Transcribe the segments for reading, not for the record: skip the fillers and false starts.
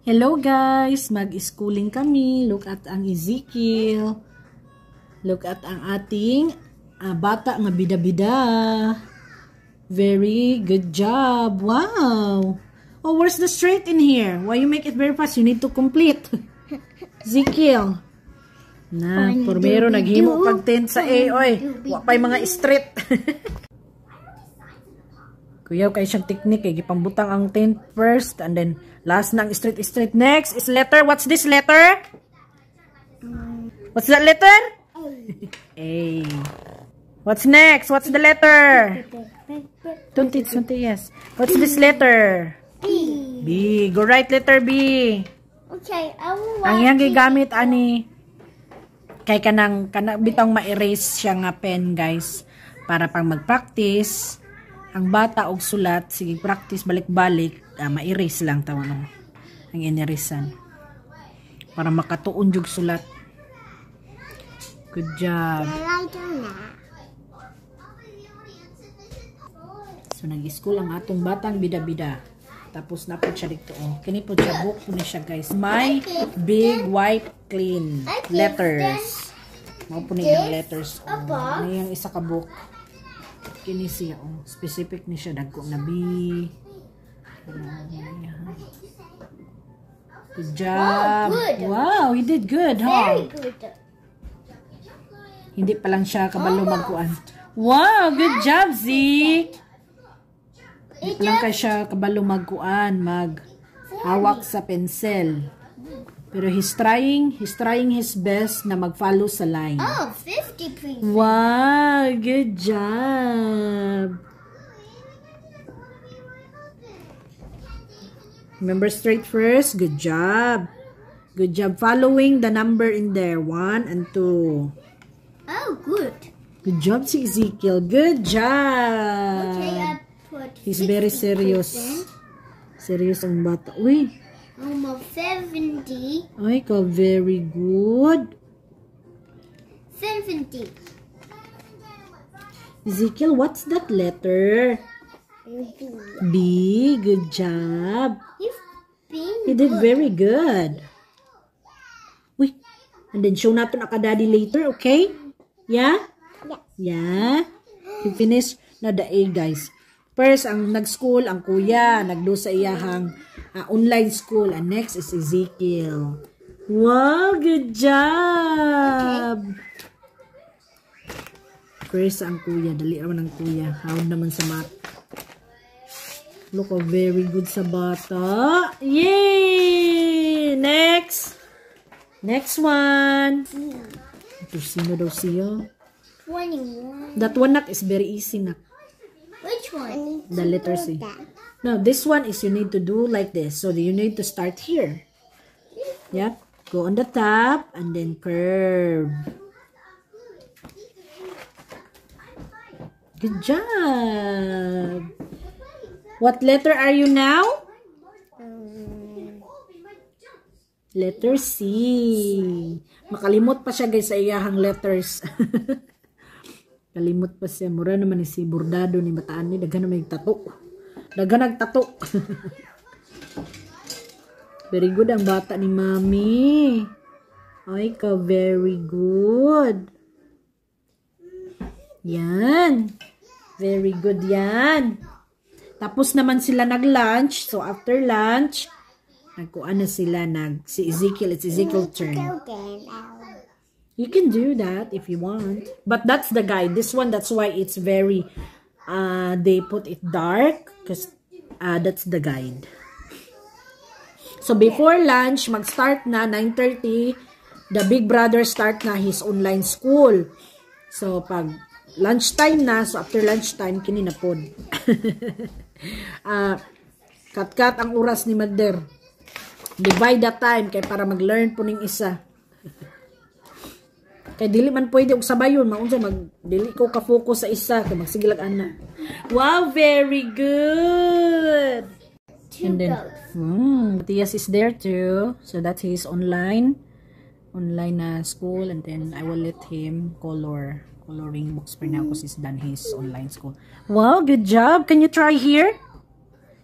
Hello guys, mag-schooling kami. Look at ang Ezekiel. Look at ang ating bata nga bida-bida. Very good job. Wow. Oh, where's the straight in here? Why you make it very fast? You need to complete. Ezekiel. Na, pormero naghimo pag 10 sa A. Oy, wa pa'y mga straight. Kuya, kay siyang technique. Gipambutang ang 10 first and then last na ang straight. Next is letter. What's this letter? What's that letter? A. What's next? What's the letter? Don't yes. What's this letter? B. B. Go right, letter B. Okay, I will Ang iyang gigamit, ani, kay kanang bitang ma-erase siya nga pen, guys. Para pang mag-practice, ang bata og sulat, sige, practice, balik-balik, ma-erase lang tawag ang inerisan. Para makatuon jug sulat. Good job. So, nag-school ang atong batang bida-bida. Tapos na po siya dito. Oh. Kini po siya, book po na siya, guys. My big white clean letters. Mao po na yung letters. Oh. Ano yung isa ka book. Kini siya. Oh. Specific ni siya. Dagko na B. Good job. Wow, he did good, huh? Very good. Hindi pa lang siya kabalo magkuan. Wow, good job, Zeke. Hindi pa lang ka siya kabalo magkuan, maghawak sa pencil. Pero he's trying his best na mag-follow sa line. Oh, 50 please. Wow, good job. Remember straight first. Good job. Good job following the number in there. 1 and 2. Oh, good. Good job si Ezekiel. Good job. Okay, I put He's very serious. Serious ang bata. Uy. Almost 70. Ay, ka very good. 70. Ezekiel, what's that letter? B. Good job. You've been He did very good. Uy. And then show natin akadadi later, okay? Yeah? Yeah. You finish na the A, guys. First, ang nag-school, ang kuya. Nagdo sa iyahang online school. And next is Ezekiel. Wow, good job! First, ang kuya. Dali naman ang kuya. Hawad naman sa math. Look, oh, very good sa bata. Yay! Next! Next one. Ito, sino daw siya? 21. That one, nak, is very easy, nak. Which one? The letter C. Now, this one is you need to do like this. So, you need to start here. Yep. Go on the top and then curve. Good job. What letter are you now? Letter C. Makalimot pa siya, guys, sa iyahang letters. Kalimot pa siya. Mura naman ni si bordado ni bataan ni. Daghan naman yung tato. Daghan nagtato. Very good ang bata ni Mami. Ay ka, very good. Yan. Very good yan. Tapos naman sila nag-lunch. So, after lunch, nagkuan na sila. Si Ezekiel, it's Ezekiel's turn. You can do that if you want. But that's the guide. This one, that's why it's very, they put it dark. Because that's the guide. So, before lunch, mag-start na, 9:30. The big brother start na his online school. So, pag lunchtime na, so after lunchtime, kini na pod. Kat-kat ang oras ni Mother. Divide the time kay para mag-learn po ning isa. Kay dili man pwede og sabayon, maunsa dili ko ka-focus sa isa kay magsigilag ana. Wow, very good. And then Matthias is there too. So that's his online school, and then I will let him coloring books for now because he's done his online school. Wow, good job. Can you try here?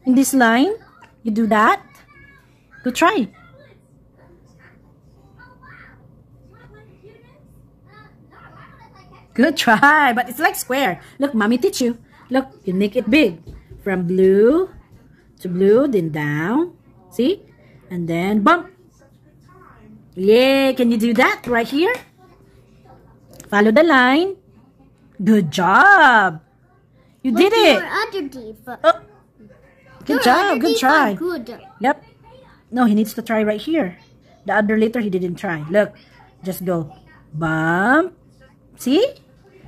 In this line? You do that? Go try. Good try, but it's like square. Look, mommy teach you. Look, you make it big. From blue to blue, then down. See? And then bump. Yay! Can you do that right here? Follow the line. Good job. You did it. Your other teeth. Oh. Good job. Good try. Good. Yep. No, he needs to try right here. The other letter he didn't try. Look. Just go. Bump. See?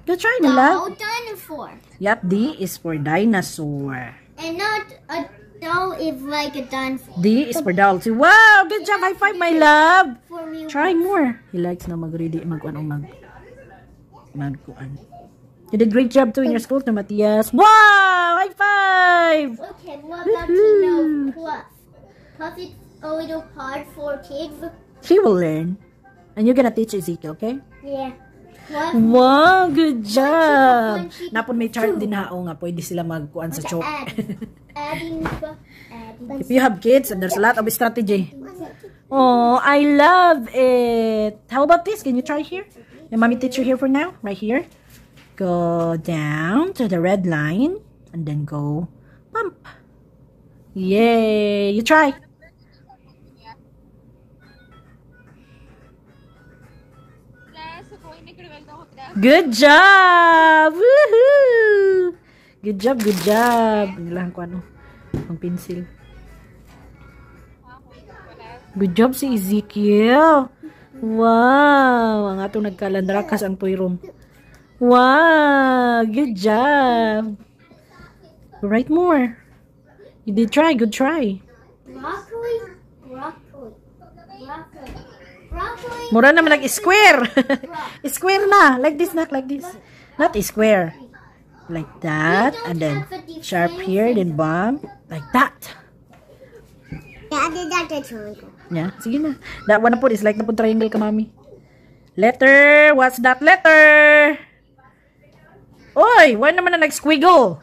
Good try, No, Nila. dinosaur. Yep, D is for dinosaur. And not a doll is like a dinosaur. D is for doll too. Wow, good job. High five, my love. For me. Try more. He likes na mag-ready, magkuan. You did great job too in your school, to Matthias. Wow, high five. Okay, what about to know plus? Plus it's a little hard for kids. She will learn. And you're gonna teach Ezekiel, okay? Yeah. Plus Wow, good job. Napon may chart din hao nga pwede sila magkuan sa chalk. adding. If you have kids, and there's a lot of strategy. Oh, I love it. How about this? Can you try here? Your mommy teach you here for now, right here. Go down to the red line and then go bump. Yay! You try. Good job! Woohoo! Good job, good job. Nilahan ko ang pencil. Good job si Ezekiel. Wow! Ang atong nagkalandrakas ang tuyrom. Wow! Good job. Write more. You did try. Good try. Broccoli. Broccoli. Broccoli. Broccoli. Mura naman nag-square. Square na. Like this, not like this. Not square. Like that. And then sharp here, then bump. Like that. Yeah, I did that triangle. Yeah, sige na. That one na po is like na po triangle ka, mami. Letter. What's that letter? Oy, why naman na nag-squiggle?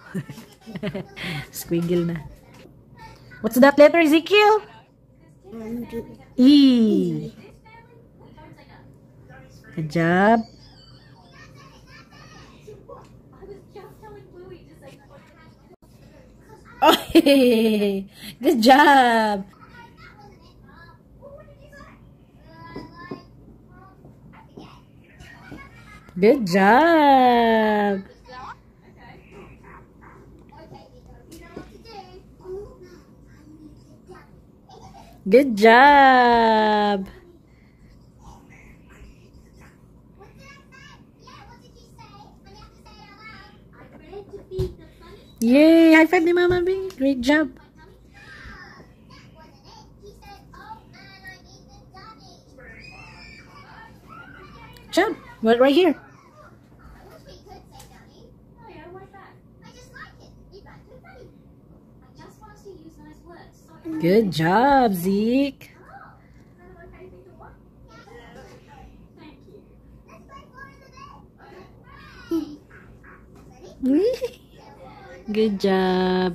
Squiggle na. What's that letter, Ezekiel? E. Good job. Oh, good job. Good job. Good job. Yay! High five ni Mama B. Great job. Job. Well, right here. Good job, Zeke. Good job.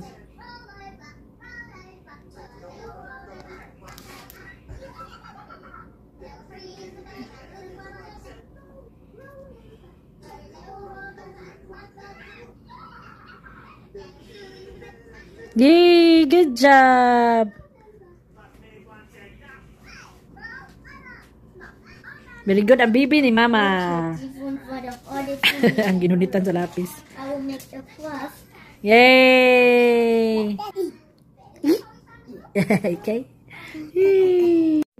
Yay, good job. Very good ang bibi ni Mama. Ang ginunitan sa lapis. I will make the plus. Yay! Okay.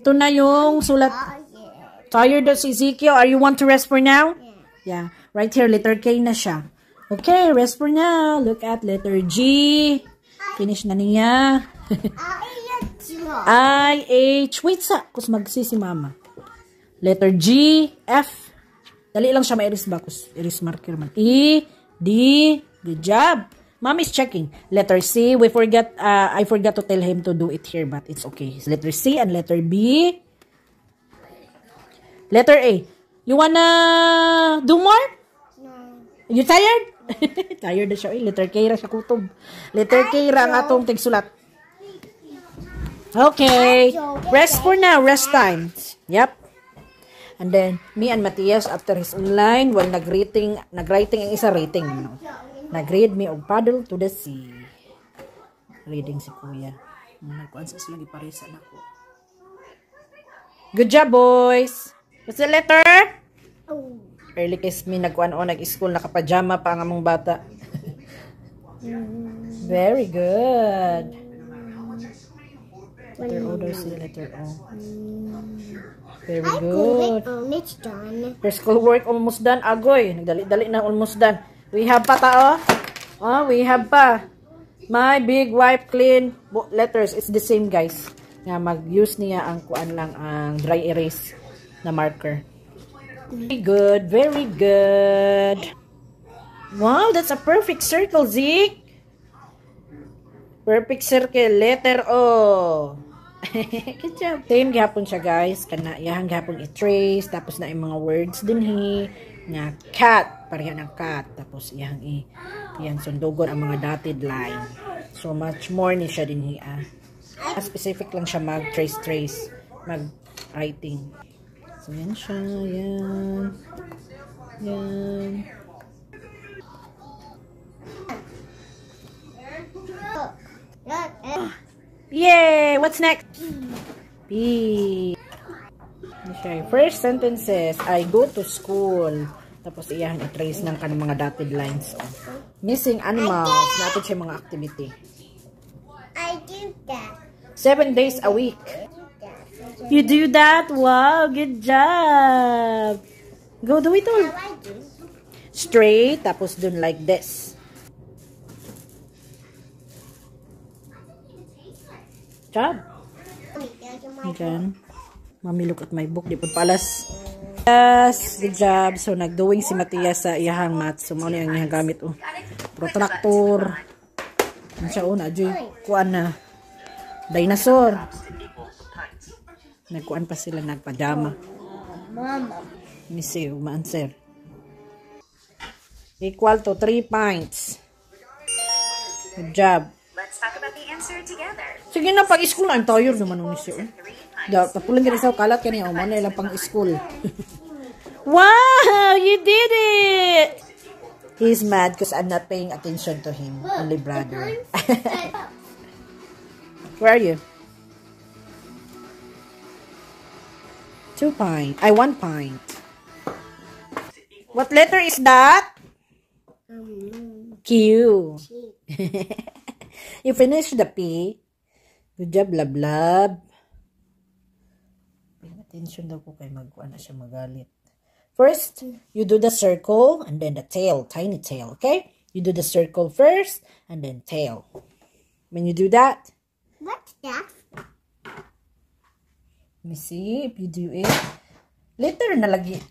Ito na yung sulat. Tired of si Ezekiel? Are you want to rest for now? Yeah. Right here, letter K na siya. Okay, rest for now. Look at letter G. Finish na niya. I, H. Wait sa. Kus magsi si Mama. Letter G, F. Dali lang siya ma-iris ba? Kus iris marker man. E, D. Good job. Mom is checking. Letter C, we forgot, I forgot to tell him to do it here, but it's okay. Letter C and letter B. Letter A. You wanna do more? No. You tired? Tired na siya. Letter K ra siya kutob. Letter K ra ang atong tigsulat. Okay. Rest for now. Rest time. Yep. And then, me and Matthias, after his online, while nag-writing ang isa rating. No? Nag-read me og Paddle to the Sea. Reading si Kuya. Nagkuhan sa sila, giparisan ako. Good job, boys! What's the letter? Oh. Early kiss me, nag-school, nakapajama pa ang among bata. Very good. Letter O daw si letter O. Very good. Almost done. Your schoolwork almost done. Agoy, nagdali-dali na almost done. We have pa tao. Oh, we have pa. My big wipe clean letters. It's the same, guys. Nga mag-use niya ang kuan lang ang dry erase na marker. Very good, very good. Wow, that's a perfect circle, Zeke. Perfect circle, letter O. Good job. Same gihapon siya, guys. Kana iyang gihapon i-trace, tapos na yung mga words din nga cat, pareha ng cat, tapos iyang sundugon ang mga dotted line. So much more ni siya din specific lang siya mag-trace, mag-writing. So, yan siya. Yan. Yan. Yay! What's next? P. First sentences. I go to school. Tapos iyahan i-trace ng kanang mga dotted lines. Missing animals. Natin siya mga activity. I do that. 7 days a week. You do that? Wow, good job. Go do it all. Straight, tapos dun like this. Job. Diyan. Mami, look at my book. Di po palas. Yes, good job. So, nagdoing si Matthias sa iyahang math. So, mauna yung iyahang gamit. Protractor. Ano siya? Nadyo'y kuan na. Dinosaur. Nagkuan pa sila, nagpajama. Mama. Let me see, ma-answer. Equal to 3 points. Good job. Let's talk about the answer together. Sige na, pag-school na. I'm tired naman nung siya. Tapulan ka rin sa kalat ka niya. Umana ilang pang-school. Wow! You did it! He's mad because I'm not paying attention to him. Only brother. Where are you? 2 points. 1 point. What letter is that? Q. You finished the P. Good job, Lablab. Pay attention daw ko kay magkuha na siya magalit. First, you do the circle and then the tail. Tiny tail, okay? You do the circle first and then tail. When you do that, What's that? let me see if you do it. Later na lagi.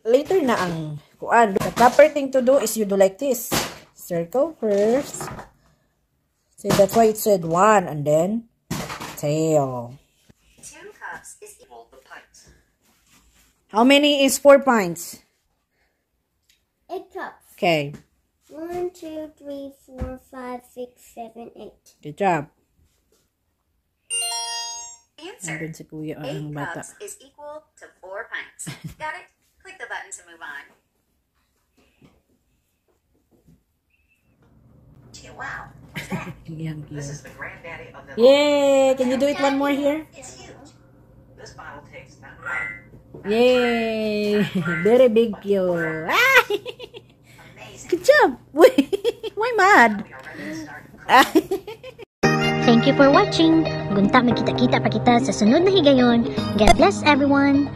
Later na ang kuan. The proper thing to do is you do like this. Circle first. So that's why it said 1 and then tail. 2 cups is equal to pints. How many is 4 pints? 8 cups. Okay. 1, 2, 3, 4, 5, 6, 7, 8. Good job. Answer. Nandun si Kuya 8 ang bata. cups is equal to 4 pints. Got it? Click the button to move on. Wow. What's that? Yang This cute. is the granddaddy of them. Yay! Can you do it one more here? It's huge. This bottle takes not one. Yay! Very big cute. Ah! Amazing. Good job! Why mad? We are ready to start. Thank you for watching. Gunta magkita-kita pa kita sa sunod na higayon. God bless everyone.